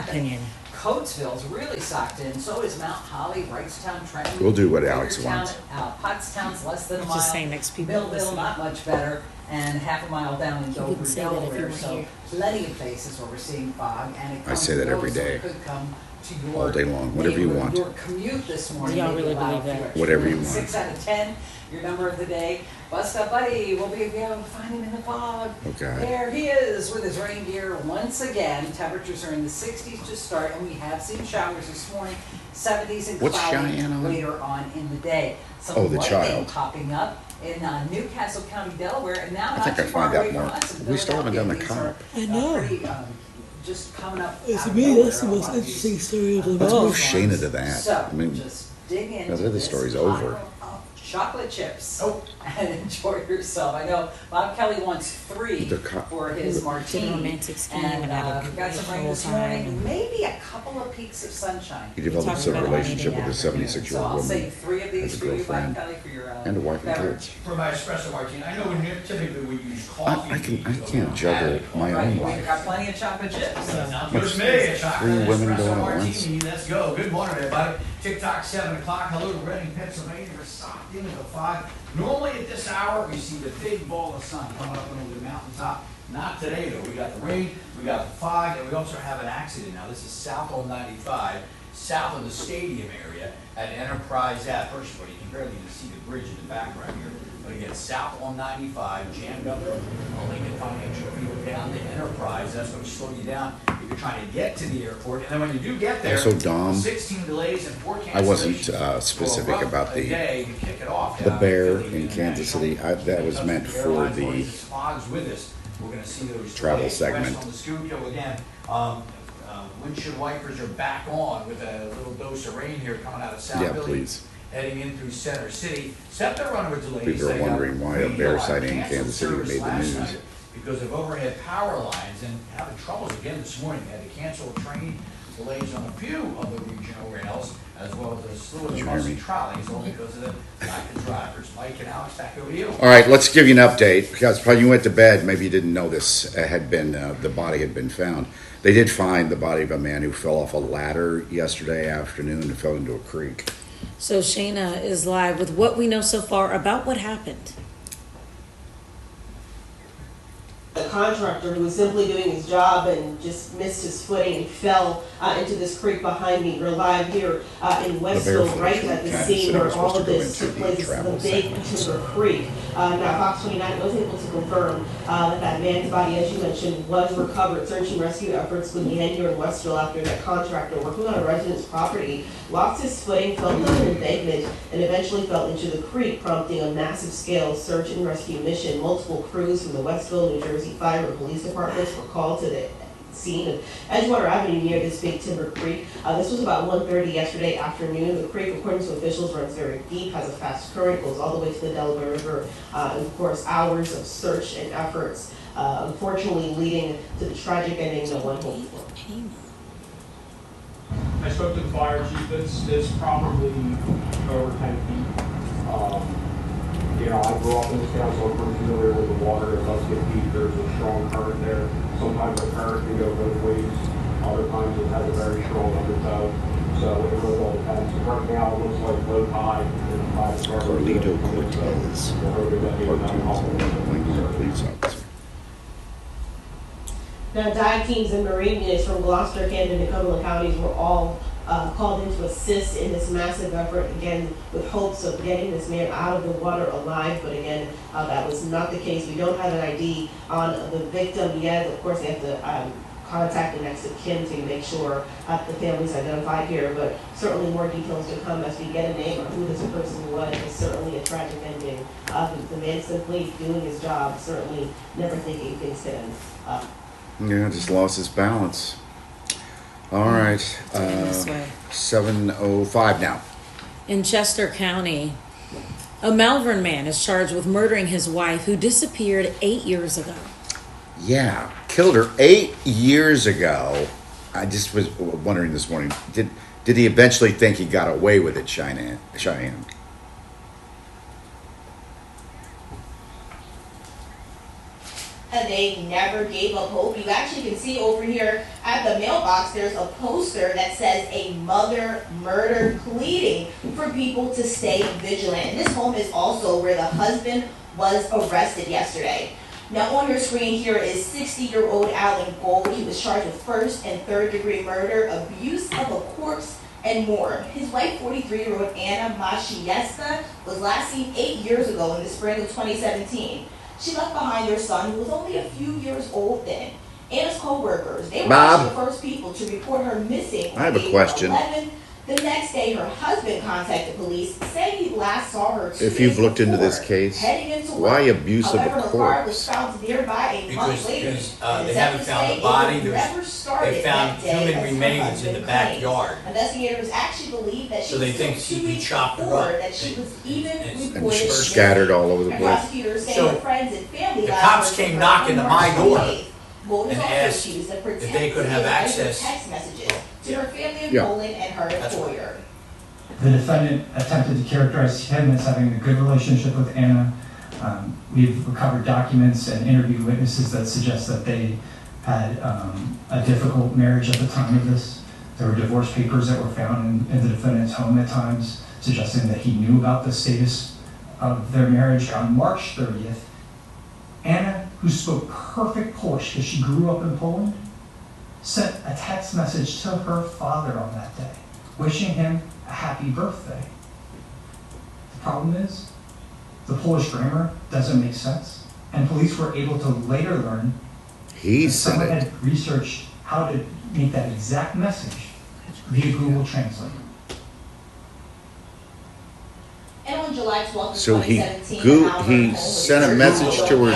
opinion. Coatesville's really socked in. So is Mount Holly, Wrightstown, Trenton. We'll do what Alex wants. Pottstown's less than a mile. Just saying next people Millville, listen. not much better. And half a mile down in Dover, wouldn't say that if you Delaware. weren't So here. plenty of places where we're seeing fog. And it comes say that every close, so day. it could come to your All day long, whatever you neighborhood. want. Your commute this morning. Do y'all may be really loud believe for that? you. Whatever you want. 6 out of 10, your number of the day. Bust up, buddy. We'll be able to find him in the fog. Okay. There he is with his rain gear once again. Temperatures are in the 60s to start, and we have seen showers this morning. 70s and What's cloudy Cheyenne on? later on in the day. Some Oh, the lightning child. popping up in Newcastle County, Delaware, and now I not think too I far find out away from more. us in We still haven't done the Philadelphia. comp. These are, I know. pretty, just coming up. To out of me, nowhere that's the on a most lot of these, interesting story of them Let's all. move Shayna to that. So, I mean, just dig into now that the this story's pile over. of chocolate chips and enjoy yourself. I know Bob Kelly wants 3 for his martini. romantic scheme And and have a we've got some great rain this whole time. morning, maybe a couple of peaks of sunshine. He developed talked a about relationship with a Afternoon. 76-year-old So I'll woman save 3 of these as a for you, Bob girlfriend Kelly, for your and a wife and beverage. kids. For my espresso martini, I know when typically we use coffee. I can't juggle my Right, own we've life. got plenty of chocolate chips. Sounds good to me. A chocolate 3 women espresso doing it at once. martini. Let's go. Good morning, everybody. TikTok 7 o'clock. Hello to Reading, Pennsylvania. We're socked into the fog. Normally at this hour, we see the big ball of sun coming up over the mountaintop. Not today, though. We got the rain, we got the fog, and we also have an accident now. This is south on 95, south of the stadium area at Enterprise Ave. First of all, you can barely even see the bridge in the background here. But again, south on 95, jammed up from Lincoln Financial Field down to Enterprise. That's going to slow you down if you're trying to get to the airport. And then when you do get there, Also, Dom, 16 delays and 4 cancellations. I wasn't specific for a about rough the day to kick it off the down bear Philly in Kansas City. International. That was meant for the Fog's with us. We're going to see those travel delays. segment. West on the Schuylkill again. Windshield wipers are back on with a little dose of rain here coming out of South Yeah, Philly. please. Heading in through Center City. SEPTA runner with delays. People are They, wondering why a radio bear line sighting in canceled Kansas City service made the last news. night because of overhead power lines and having troubles again this morning. They had to cancel a train, delays on a few of the regional rails, as well as a slew of Did you the hear bus me? trolleys, only because of the lack of drivers. Mike and Alex, back over to you. All right, let's give you an update because probably you went to bed. Maybe you didn't know this had been the body had been found. They did find the body of a man who fell off a ladder yesterday afternoon and fell into a creek. So Shayna is live with what we know so far about what happened. A contractor who was simply doing his job and just missed his footing and fell into this creek behind me. We're live here in Westville, barefoot right at the kind of scene said I where was all supposed of to go this into took the place. This is travel the Big segment. Timber Creek. Now, Fox 29 was able to confirm that man's body, as you mentioned, was recovered. Search and rescue efforts began here in Westville after that contractor working on a resident's property lost his footing, fell down an embankment, and eventually fell into the creek, prompting a massive scale search and rescue mission. Multiple crews from the Westville, New Jersey Fire and Police Departments were called to the scene of Edgewater Avenue near this Big Timber Creek. This was about 1:30 yesterday afternoon. The creek, according to officials, runs very deep, has a fast current, goes all the way to the Delaware River, and of course hours of search and efforts, unfortunately leading to the tragic ending no one hoped for. I spoke to the fire chief. It's probably over 10 feet. I grew up in this town, so I'm pretty familiar with the water. It does get deep. There's a strong current there. Sometimes the current can go both ways. Other times it has a very strong undertow. So it really all depends. Right now it looks like low tide. Carlito Cortez, We're hoping that maybe that'll help a little bit. Lincoln police officer. Now, dive teams and Marine units from Gloucester, Camden, and Cumberland counties were all called in to assist in this massive effort, again, with hopes of getting this man out of the water alive. But again, that was not the case. We don't have an ID on the victim yet. Of course, they have to contact the next of kin to make sure the family's identified here. But certainly more details to come as we get a name on who this person was. It's certainly a tragic ending. The man simply doing his job, certainly never thinking things could end. Yeah, just lost his balance. All right, This way. 7:05 now. In Chester County, a Malvern man is charged with murdering his wife who disappeared 8 years ago. Yeah, killed her 8 years ago. I just was wondering this morning, did he eventually think he got away with it, Cheyenne? they never gave up hope. You actually can see over here at the mailbox, there's a poster that says a mother murdered, pleading for people to stay vigilant. And this home is also where the husband was arrested yesterday. Now on your screen here is 60-year-old Alan Gold. He was charged with first and third degree murder, abuse of a corpse, and more. His wife, 43-year-old Anna Maciesta, was last seen 8 years ago in the spring of 2017. She left behind their son, who was only a few years old then. Anna's co-workers, they were actually the first people to report her missing. I have a question. 11. The next day, her husband contacted police, saying he last saw her 2 If you've days looked into before, this case, heading into why work. abuse of a However, her car was corpse? found nearby a month later. Because they haven't found the body. They found human remains in the backyard. Investigators actually believe that she So they was think killed 2 he weeks chopped her before, up. that she was even And reported she's missing. scattered all over the And place. prosecutors say So, her friends and family the last cops heard came from her knocking on to my March door 28th. Gold is and also asked accused of if they could have protecting access. text messages to her family in Yeah. Poland and her That's right. employer. The defendant attempted to characterize him as having a good relationship with Anna. We've recovered documents and interviewed witnesses that suggest that they had a difficult marriage at the time of this. There were divorce papers that were found in the defendant's home at times, suggesting that he knew about the status of their marriage. On March 30th, Anna, who spoke perfect Polish because she grew up in Poland, sent a text message to her father on that day, wishing him a happy birthday. The problem is, the Polish grammar doesn't make sense, and police were able to later learn He that sent someone it. had researched how to make that exact message via Google Translate. And on July 12th, So he 2017, he sent a message to her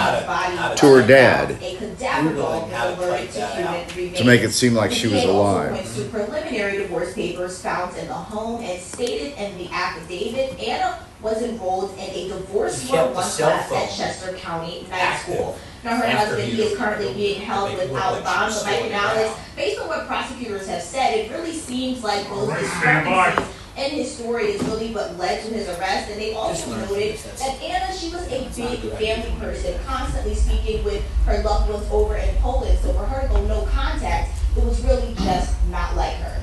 dad A cadaver dog was alerted to human remains. to make it seem like she was The DA also alive. points to preliminary divorce papers found in the home and stated in the affidavit Anna was enrolled in a divorce He law kept the 1 cell class phone at Chester County Night active School. Now her after husband, he he is currently being held make it look without like bond, she was but Mike still Morales, around. based on what prosecutors have said, it really seems like those discrepancies in his story is really what led to his arrest. And they also noted that Anna, she was a big family person, constantly speaking with her loved ones over in Poland. So for her to go no contact, it was really just not like her.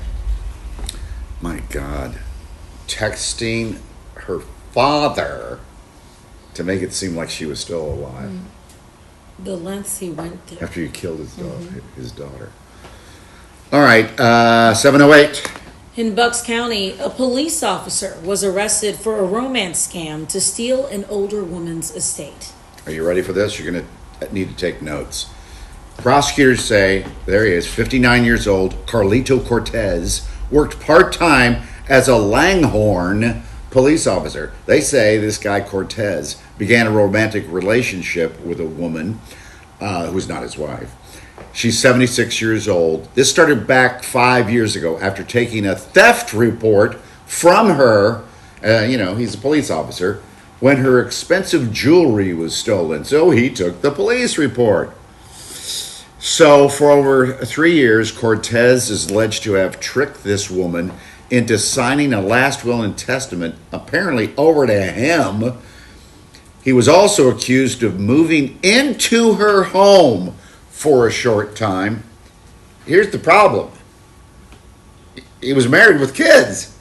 My God. Texting her father to make it seem like she was still alive The lengths he went to. after you killed his daughter. All right, 708. In Bucks County, a police officer was arrested for a romance scam to steal an older woman's estate. Are you ready for this? You're going to need to take notes. Prosecutors say, there he is, 59 years old, Carlito Cortez, worked part-time as a Langhorne police officer. They say this guy Cortez began a romantic relationship with a woman who's not his wife. She's 76 years old. This started back 5 years ago after taking a theft report from her. He's a police officer, when her expensive jewelry was stolen. So he took the police report. So for over 3 years, Cortez is alleged to have tricked this woman into signing a last will and testament, apparently over to him. He was also accused of moving into her home for a short time. Here's the problem. He was married with kids.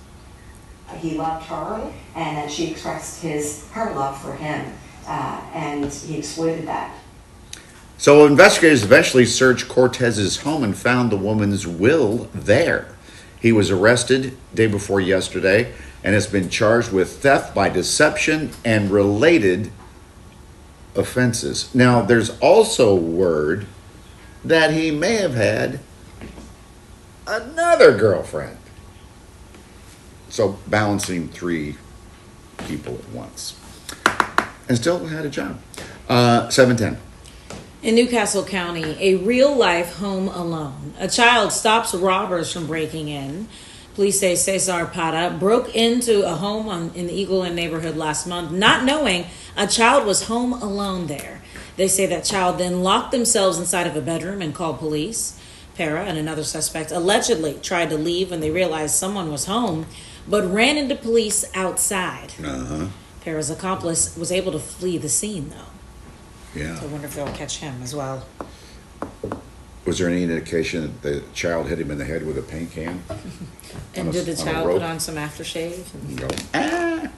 He loved her, and then she expressed her love for him, and he exploited that. So investigators eventually searched Cortez's home and found the woman's will there. He was arrested day before yesterday and has been charged with theft by deception and related offenses. Now, there's also word that he may have had another girlfriend. So balancing 3 people at once. And still had a job. 710. In Newcastle County, a real-life home alone. A child stops robbers from breaking in. Police say Cesar Para broke into a home in the Eagle Inn neighborhood last month, not knowing a child was home alone there. They say that child then locked themselves inside of a bedroom and called police. Para and another suspect allegedly tried to leave when they realized someone was home, but ran into police outside. Para's accomplice was able to flee the scene, though. Yeah. So I wonder if they'll catch him as well. Was there any indication that the child hit him in the head with a paint can? And did the on a child rope? put on some aftershave? And go, ah.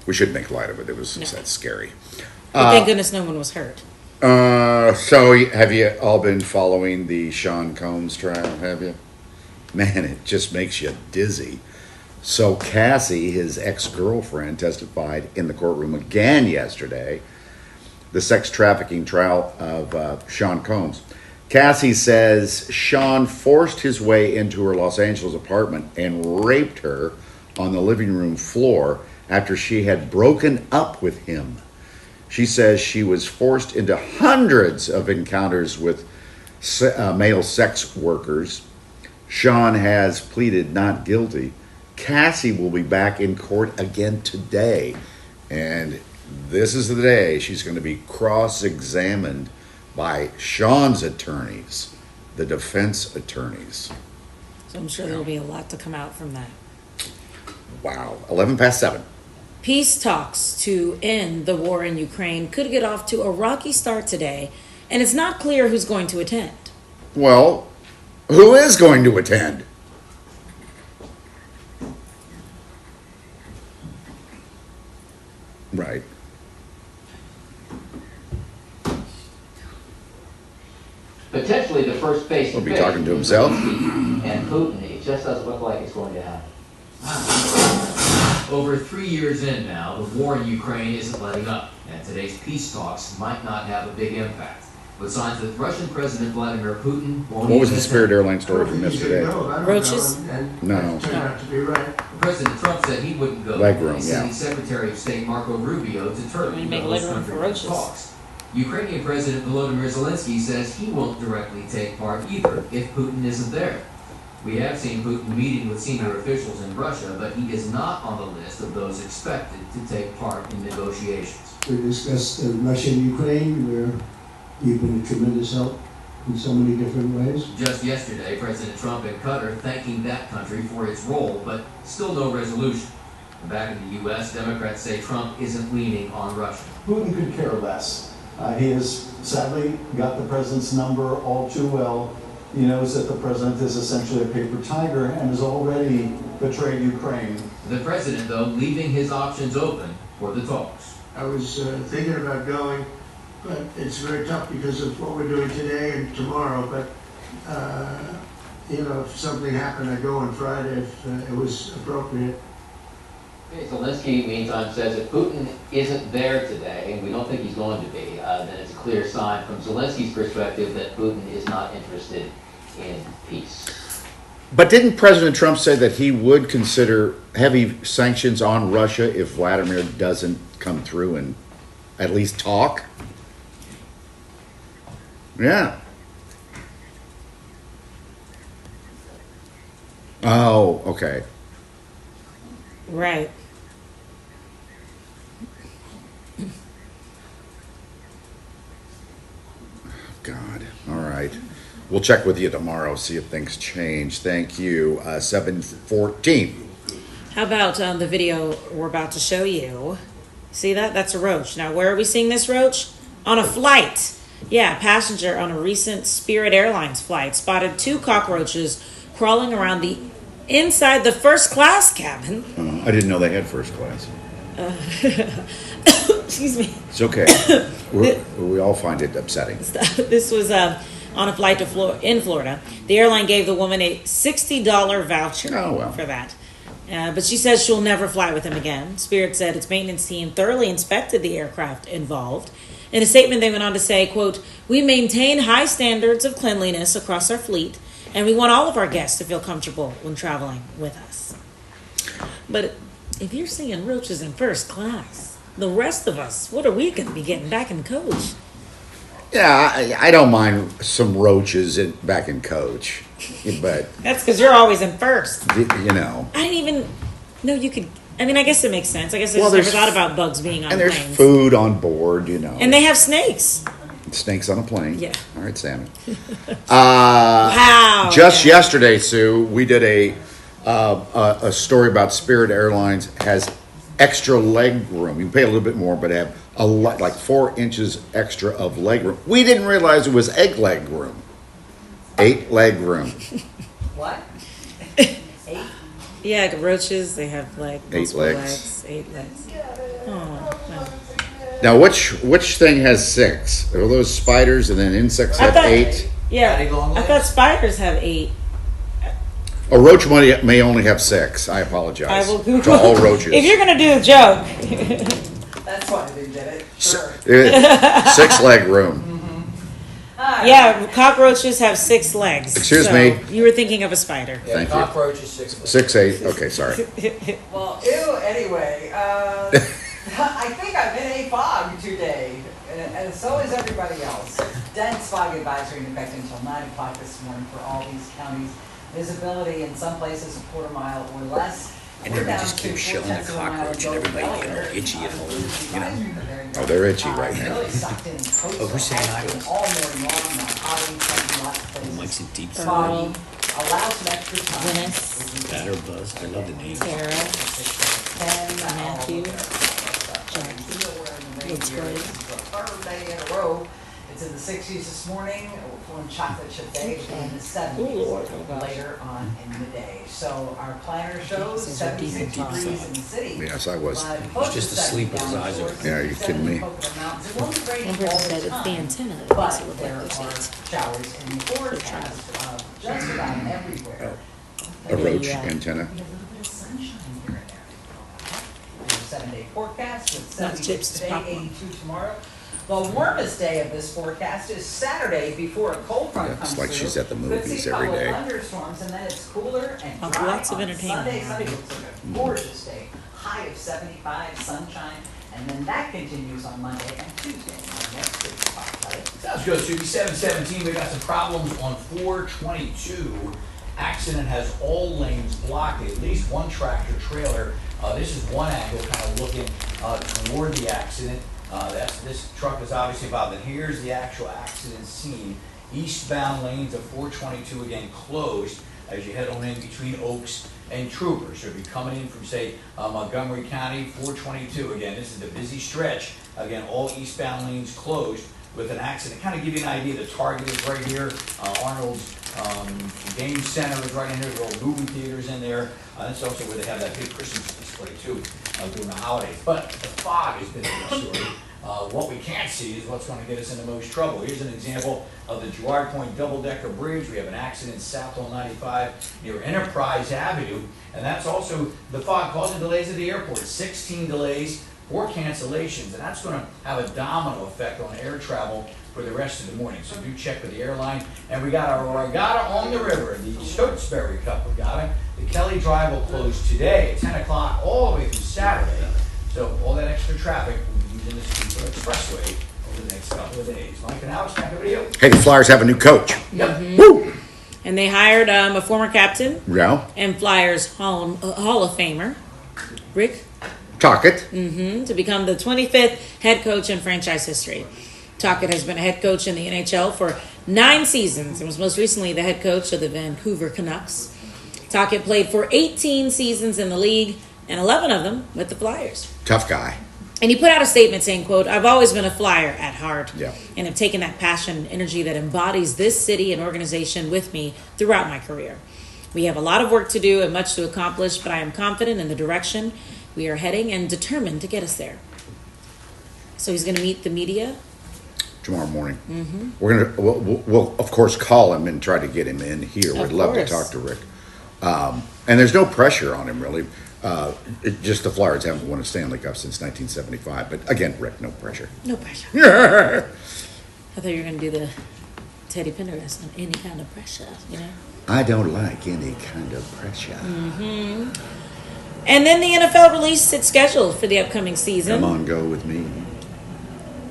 We shouldn't make light of it. It was that's scary. But thank goodness no one was hurt. So have you all been following the Sean Combs trial? Have you? Man, it just makes you dizzy. So Cassie, his ex-girlfriend, testified in the courtroom again yesterday. The sex trafficking trial of Sean Combs. Cassie says Sean forced his way into her Los Angeles apartment and raped her on the living room floor after she had broken up with him. She says she was forced into hundreds of encounters with male sex workers. Sean has pleaded not guilty. Cassie will be back in court again today. And this is the day she's going to be cross-examined by Sean's attorneys, the defense attorneys. So I'm sure there'll be a lot to come out from that. Wow. 7:11. Peace talks to end the war in Ukraine could get off to a rocky start today, and it's not clear who's going to attend. Well, who is going to attend? Right. Potentially the first face to He'll be face talking to himself. and Putin. It just doesn't look like it's going to happen. Over 3 years in now, the war in Ukraine isn't letting up, and today's peace talks might not have a big impact. With signs that Russian President Vladimir Putin won't What was the even Spirit Airlines story from yesterday? Roaches? No. President Trump said he wouldn't go. Legroom, He sent yeah. Secretary of State Marco Rubio to Turkey We make to host legroom for country roaches. talks. Ukrainian President Volodymyr Zelensky says he won't directly take part either if Putin isn't there. We have seen Putin meeting with senior officials in Russia, but he is not on the list of those expected to take part in negotiations. We discussed Russia and Ukraine, where you've been a tremendous help in so many different ways. Just yesterday, President Trump in Qatar thanking that country for its role, but still no resolution. And back in the U.S., Democrats say Trump isn't leaning on Russia. Putin could care less. He has sadly got the president's number all too well. He knows that the president is essentially a paper tiger and has already betrayed Ukraine. The president, though, leaving his options open for the talks. I was thinking about going, but it's very tough because of what we're doing today and tomorrow. But, if something happened, I'd go on Friday if it was appropriate. Zelensky, meantime, says if Putin isn't there today, and we don't think he's going to be, then it's a clear sign from Zelensky's perspective that Putin is not interested in peace. But didn't President Trump say that he would consider heavy sanctions on Russia if Vladimir doesn't come through and at least talk? Yeah. Oh, okay. Right. God. All right. We'll check with you tomorrow, see if things change. Thank you. 7:14. How about the video we're about to show you? See that? That's a roach. Now, where are we seeing this roach? On a flight. Yeah, a passenger on a recent Spirit Airlines flight spotted 2 cockroaches crawling around the inside the first class cabin. I didn't know they had first class. Excuse me. It's okay. We all find it upsetting. This was on a flight to in Florida. The airline gave the woman a $60 voucher for that. But she says she'll never fly with him again. Spirit said its maintenance team thoroughly inspected the aircraft involved. In a statement, they went on to say, quote, "We maintain high standards of cleanliness across our fleet, and we want all of our guests to feel comfortable when traveling with us." But if you're seeing roaches in first class, the rest of us, what are we going to be getting back in coach? Yeah, I don't mind some roaches back in coach, but That's because you're always in first. you I know. didn't even know you could. I mean, I guess it makes sense. I guess I just there's- never thought about bugs being on And there's planes. food on board, you know. And they have snakes. Snakes on a plane. Yeah. All right, Sammy. Wow. Just yesterday, Sue, we did a story about Spirit Airlines has extra leg room. You pay a little bit more, but have a lot, like 4 inches extra of leg room. We didn't realize it was egg leg room. 8 leg room. What? 8? Yeah, like roaches, they have like 8 multiple legs. 8 legs. Oh, no. Now, which thing has 6? Are those spiders and then insects have 8? Yeah, Daddy long I legs? thought spiders have 8. A roach may only have 6. I apologize. I will Google. To all roaches. If you're gonna do a joke, That's why they did it. Sure. 6 leg room. yeah, cockroaches have 6 legs. Excuse so me. You were thinking of a spider. Yeah, Thank you. cockroach is 6 foot. 6, 8. Okay, sorry. Well, ew, anyway, I think I'm in a fog today, and so is everybody else. Dense fog advisory in effect until 9 o'clock this morning for all these counties. Visibility in some places a quarter mile or less. And then they just keep showing the cockroach and everybody getting all itchy at home, you know? Oh, they're itchy right now. Oh, who's saying hi to us? All morning long, now Holly, some lots of places. Mike's in deep Foggy, allow some extra time. Dennis, Batter Buzz. I love the name. Sarah, 10, Matthew, Jackie, third day in a row. It's in the 60s this morning. We're on chocolate chip day. It's in the 70s later on in the day. So our planner shows 76 degrees in the city. Yes, I was. He's just asleep with his eyes open. Yeah, are you kidding me? one person said it's the antenna that But makes it look there like are there's 8. showers in the forecast just about everywhere. A roach antenna. We have a little bit of sunshine here and there. We have a 7-day forecast with Not 76 chips, today, popcorn. 82 tomorrow. The warmest day of this forecast is Saturday before a cold front Yeah, comes it's through. like she's at the Could movies see a every couple of day. thunderstorms, and then it's cooler and Oh, dry lots of on entertainment. Sunday looks like a gorgeous day. High of 75, sunshine, and then that continues on Monday and Tuesday. Next week, talk about it. Sounds good, Subi. 717, we got some problems on 422. Accident has all lanes blocked, at least one tractor trailer. This is one angle kind of looking toward the accident. This truck is obviously involved. And here's the actual accident scene. Eastbound lanes of 422 again closed as you head on in between Oaks and Troopers. So if you're coming in from, say, Montgomery County, 422, again, this is the busy stretch. Again, all eastbound lanes closed with an accident. Kind of give you an idea, the Target is right here. Arnold's Game Center is right in here. There are all movie theaters in there. That's also where they have that big Christmas display, too, during the holidays. But the fog has been a big story. What we can't see is what's going to get us into most trouble. Here's an example of the Girard Point double-decker bridge. We have an accident south on 95 near Enterprise Avenue, and that's also the fog causing delays at the airport. 16 delays, 4 cancellations, and that's going to have a domino effect on air travel for the rest of the morning. So do check with the airline. And we got our regatta on the river, the Stotesbury Cup regatta. The Kelly Drive will close today at 10 o'clock all the way through Saturday. So all that extra traffic will be using this Steeple Expressway over the next couple of days. Mike and Alex, back over to you. Hey, the Flyers have a new coach. Mm-hmm. Woo! And they hired a former captain Yeah. and Flyers Hall of Famer, Rick, Tocchet. to become the 25th head coach in franchise history. Tocchet has been a head coach in the NHL for 9 seasons and was most recently the head coach of the Vancouver Canucks. Tocchet played for 18 seasons in the league and 11 of them with the Flyers. Tough guy. And he put out a statement saying, quote, "I've always been a Flyer at heart Yeah. and have taken that passion and energy that embodies this city and organization with me throughout my career. We have a lot of work to do and much to accomplish, but I am confident in the direction we are heading and determined to get us there." So he's going to meet the media. Tomorrow morning. We'll of course call him and try to get him in here. Of We'd love to course. talk to Rick. And there's no pressure on him really. Just the Flyers haven't won a Stanley Cup since 1975. But again, Rick, no pressure. No pressure. I thought you were going to do the Teddy Pendergrass on any kind of pressure, you know? I don't like any kind of pressure. And then the NFL released its schedule for the upcoming season. Come on, go with me.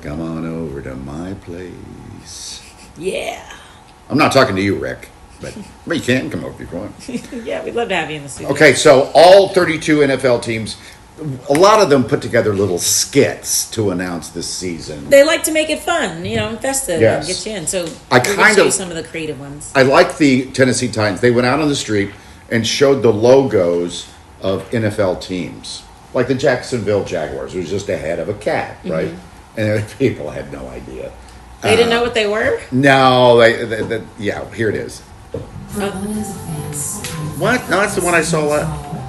Come on over to my place. Yeah. I'm not talking to you, Rick, but you can come over if you want. Yeah, we'd love to have you in the studio. Okay, so all 32 NFL teams, a lot of them put together little skits to announce this season. They like to make it fun, you know, and festive Yes. and get you in. So I we're gonna kind show you of- some of the creative ones. I like the Tennessee Titans. They went out on the street and showed the logos of NFL teams, like the Jacksonville Jaguars. It was just a head of a cat, right? And people had no idea. They didn't know what they were? No, yeah, here it is. What? No, that's the one I saw.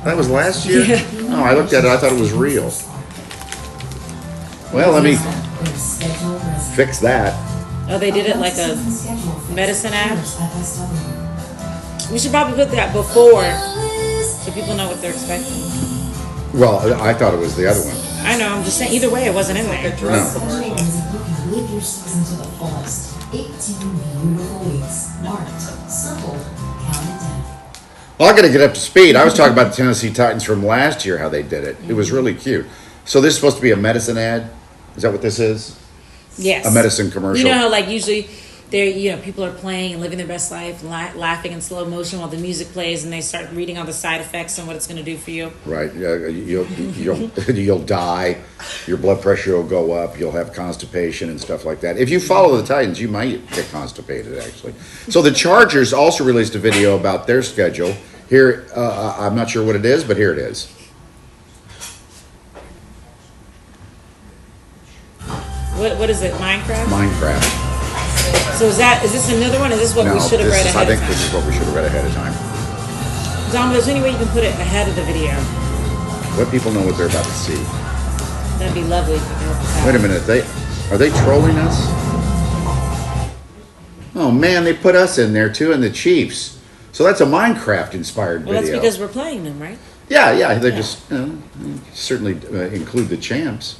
That was last year? Oh, I looked at it. I thought it was real. Well, let me fix that. Oh, they did it like a medicine ad? We should probably put that before so people know what they're expecting. Well, I thought it was the other one. I know, I'm just saying, either way, it wasn't in there. Like a drug commercial. You can live your season to the fullest. 18 beautiful weeks. Marked, simple, counted down. Well, I got to get up to speed. I was talking about the Tennessee Titans from last year, how they did it. It was really cute. So this is supposed to be a medicine ad? Is that what this is? Yes. A medicine commercial? You know how, like, usually people are playing and living their best life, laughing in slow motion while the music plays, and they start reading all the side effects and what it's going to do for you. Right. You'll die. Your blood pressure will go up. You'll have constipation and stuff like that. If you follow the Titans, you might get constipated, actually. So the Chargers also released a video about their schedule. Here, I'm not sure what it is, but here it is. What is it, Minecraft? Minecraft. So is this another one? Is this what we should have read ahead of time? I think this is what we should have read ahead of time. Dom, there's any way you can put it ahead of the video? Let people know what they're about to see. That'd be lovely. If you could help us out. Wait a minute, are they trolling us? Oh man, they put us in there too, and the Chiefs. So that's a Minecraft-inspired video. Well, that's because we're playing them, right? Yeah. They just certainly include the champs.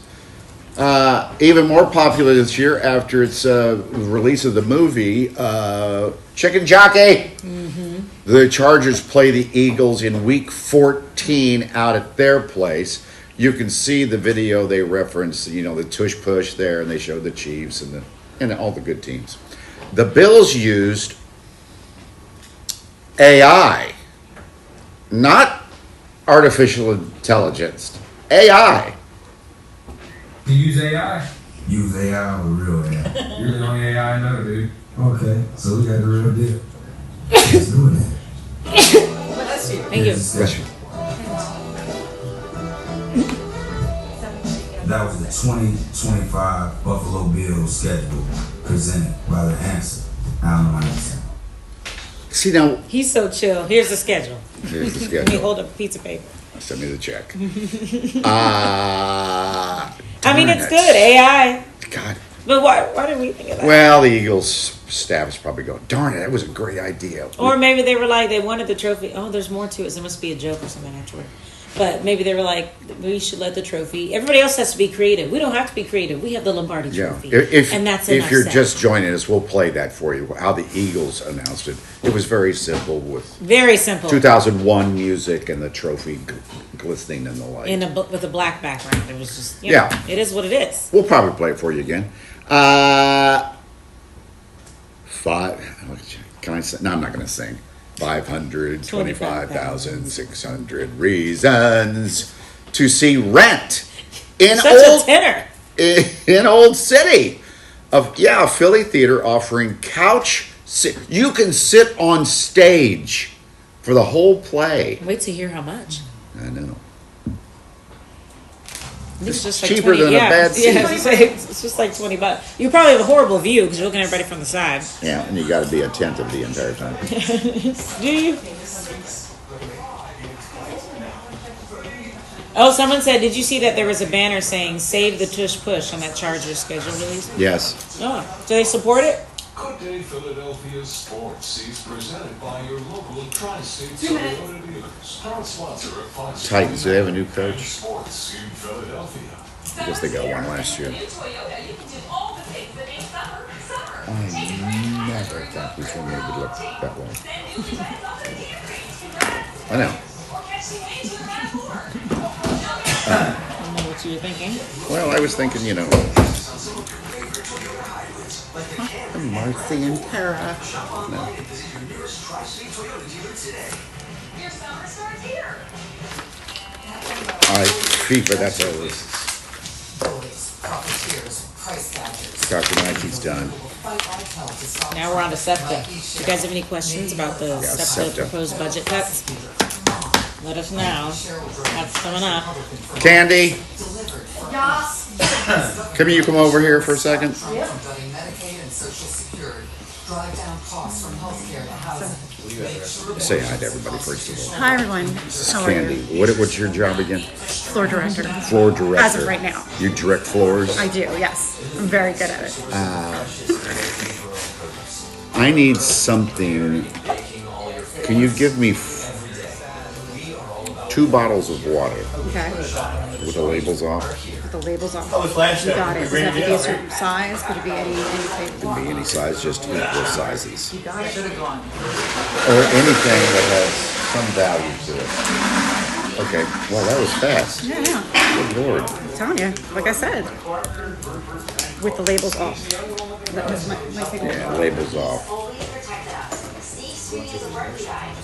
Even more popular this year after its release of the movie, Chicken Jockey. The Chargers play the Eagles in Week 14 out at their place. You can see the video they reference, the tush push there, and they show the Chiefs and all the good teams. The Bills used AI, not artificial intelligence. AI. You use AI? Use AI or real AI? You're the only AI I know, dude. Okay, so we got the real deal. Let's do it. Bless you. Thank you. Bless you. That was the 2025 Buffalo Bills schedule presented by the answer. I don't know my name. See now. He's so chill. Here's the schedule. Here's the Let schedule. me hold up a piece of paper. Send me the check. I mean, it's good. AI. God. But why did we think of that? Well, the Eagles staff is probably going, darn it, that was a great idea. Or maybe they were like, they wanted the trophy. Oh, there's more to it. So there must be a joke or something afterward. But maybe they were like, we should let the trophy. Everybody else has to be creative. We don't have to be creative. We have the Lombardi trophy. And that's enough. If you're set. just joining us, we'll play that for you. How the Eagles announced it. It was very simple with very simple 2001 music and the trophy glistening and the light. With a black background. It was just yeah. It is what it is. We'll probably play it for you again. Can I sing? No, I'm not going to sing. 525,600 reasons to see Rent in Old City. A Philly theater offering couch sit. You can sit on stage for the whole play. Wait to hear how much. I know. It's just cheaper than a bad seat. Yeah, it's just like $20. You probably have a horrible view because you're looking at everybody from the side. Yeah, and you got to be attentive the entire time. Do you? Oh, someone said, did you see that there was a banner saying "Save the Tush Push" on that Chargers schedule release? Yes. Oh, do they support it? Good Day Philadelphia Sports is presented by your local Tri-State Toyota dealers. Proud sponsor of Fox Titans, do they have a new coach? Sports in Philadelphia. I guess they got one last year. I never thought this one would look that way. I know. I don't know what you were thinking. Well, I was thinking, Marcy and Tara. No. FIFA, that's always. Dr. Nike's done. Now we're on to SEPTA. You guys have any questions about the SEPTA proposed budget cuts? let us know. That's coming up. Candy, come over here for a second. Medicaid and Social Security. Drive down costs from healthcare to housing. Say hi to everybody first of all. Hi, everyone. How are Candy, you? what's your job again? Floor director. Floor director. As of right now. You direct floors? I do, yes. I'm very good at it. I need something. Can you give me 2 bottles of water Okay. with the labels off? With the labels off. Oh, it's last You year. got it. Does it have to be a certain size? Could it be any type? It can be any size, just equal sizes. You got it. Or anything that has some value to it. Okay, well, that was fast. Yeah, yeah. Good Lord. I'm telling you, like I said, with the labels off. That was my thing. Yeah, labels off. Behind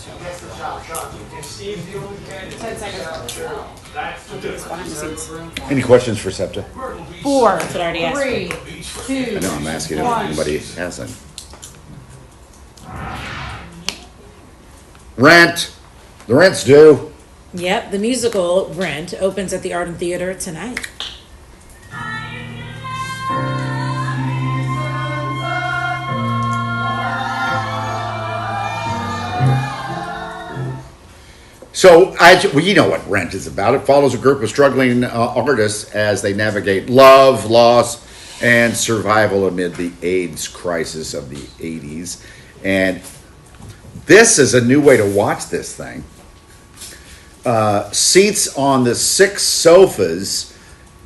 the scenes. Any questions for SEPTA? 4, That's what I already asked. 3, 2. I know, I'm asking if anybody has any. Rent. The rent's due. Yep, the musical Rent opens at the Art and Theater tonight. So, well, you know what Rent is about. It follows a group of struggling artists as they navigate love, loss, and survival amid the AIDS crisis of the 80s. And this is a new way to watch this thing. Seats on the 6 sofas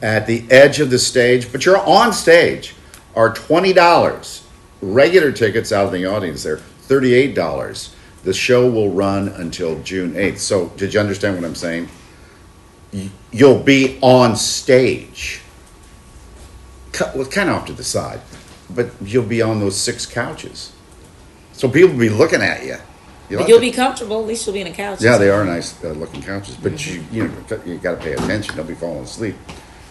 at the edge of the stage, but you're on stage, are $20. Regular tickets out in the audience there, $38. The show will run until June 8th. So, did you understand what I'm saying? You'll be on stage. Well, kind of off to the side, but you'll be on those 6 couches. So people will be looking at you. You'll be comfortable. At least you'll be in a couch. Yeah, they are nice looking couches, but you got to pay attention. Don't be falling asleep.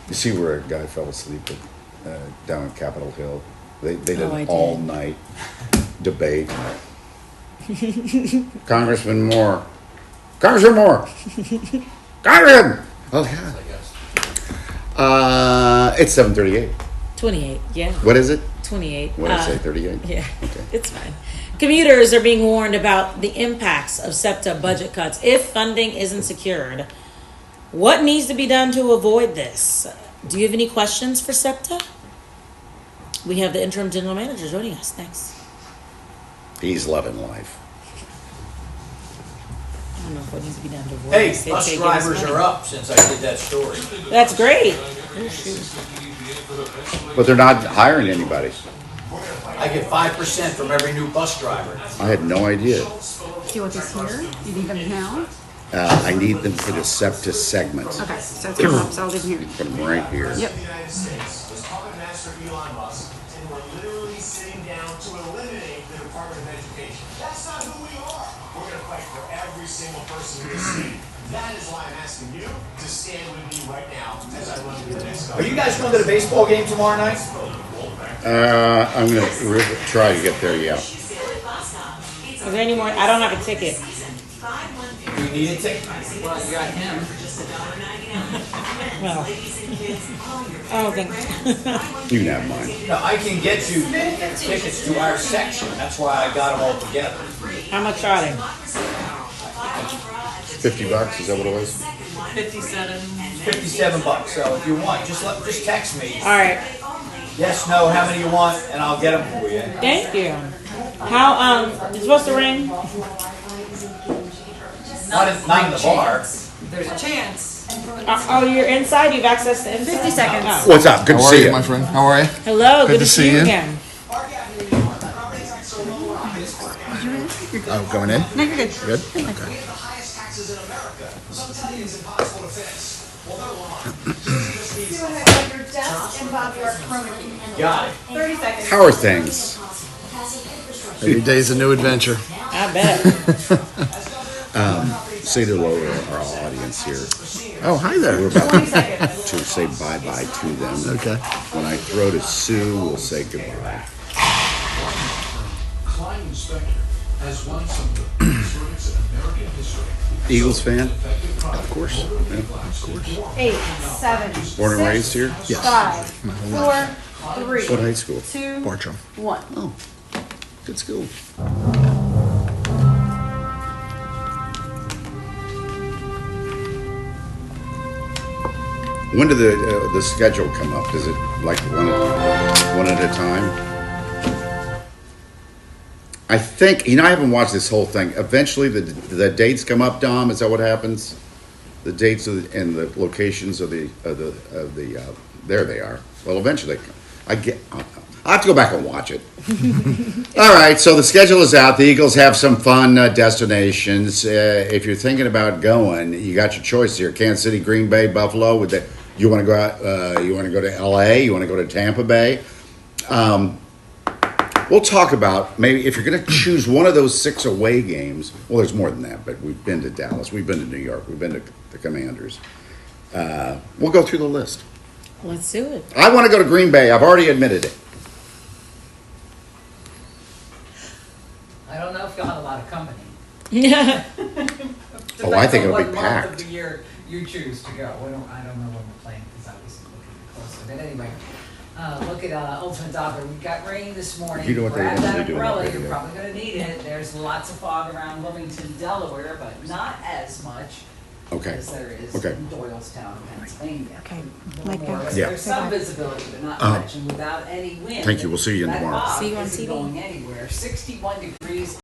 You see where a guy fell asleep down at Capitol Hill. They did an all-night debate. Congressman Moore. Congressman! Oh yeah. It's 7:38. 28, yeah. What is it? 28. What did I say? 38. Yeah. Okay. It's fine. Commuters are being warned about the impacts of SEPTA budget cuts if funding isn't secured. What needs to be done to avoid this? Do you have any questions for SEPTA? We have the interim general manager joining us next. He's loving life. I don't know if what needs to be done to avoid Hey, this. They'd bus say give us drivers money. are up since I did that story. That's great. But they're not hiring anybody. I get 5% from every new bus driver. I had no idea. Do you want this here? You need them now? I need them for the SEPTA segment. Okay, so it's coming up, so I'll leave them here. Put them right here. Yep. That is why I'm asking you to stand with me right now as I run through the next Are you guys going to the baseball game tomorrow night? I'm going to try to get there, yeah. Is there any more? I don't have a ticket. Do you need a ticket? Well, you got him. Well, I don't think. You can have mine. No, I can get you tickets to our section. That's why I got them all together. How much are they? $50, is that what it was? 57. 57 bucks. So if you want, just text me. All right. Yes, no, how many you want, and I'll get them for you. Thank you. How it's supposed to ring? Not in the bar. There's a chance. Oh, you're inside. You've access to 50 seconds. Oh. What's up? Good to see you. my friend? How are you? Hello. Good to see you again. Oh, going in? No, you're good. Good? Okay. Got it. 30 seconds. How are things? Every day's a new adventure. I bet. Say hello to our audience here. Oh, hi there. We're about to say bye-bye to them. Okay. When I throw to Sue, we'll say goodbye. has won some of the biggest verdicts in American history. Eagles fan? Of course. Yeah, of course. 8, 7, Born and 6, raised here? Yes. 5, 4, 3, What high school? 2, Bartram. 1. Oh, good school. When did the schedule come up? Does it like one at a time? I think, I haven't watched this whole thing. Eventually the dates come up, Dom, is that what happens? The dates and the locations of the there they are. Well, eventually I have to go back and watch it. All right, so the schedule is out. The Eagles have some fun destinations. If you're thinking about going, you got your choice here: Kansas City, Green Bay, Buffalo. You want to go out? You want to go to L.A.? You want to go to Tampa Bay? We'll talk about maybe if you're going to choose one of those 6 away games. Well, there's more than that, but we've been to Dallas, we've been to New York, we've been to the Commanders. We'll go through the list. Let's do it. I want to go to Green Bay. I've already admitted it. I don't know if you'll have a lot of company. Yeah. Oh, I think it'll be What month packed. of the year you choose to go. I don't know when we're playing because I was looking closer. But anyway, look at Ultimate Dogger. We've got rain this morning. You know what they Grab usually that do in umbrella. that You're video. probably going to need it. There's lots of fog around Wilmington, Delaware, but not as much Okay. as there is Okay. in Doylestown, Pennsylvania. Okay. A little more. Yeah. There's some visibility, but not Uh-huh. much. And without any wind, Thank you. We'll see you that tomorrow. fog See you on isn't TV. going anywhere. 61 degrees.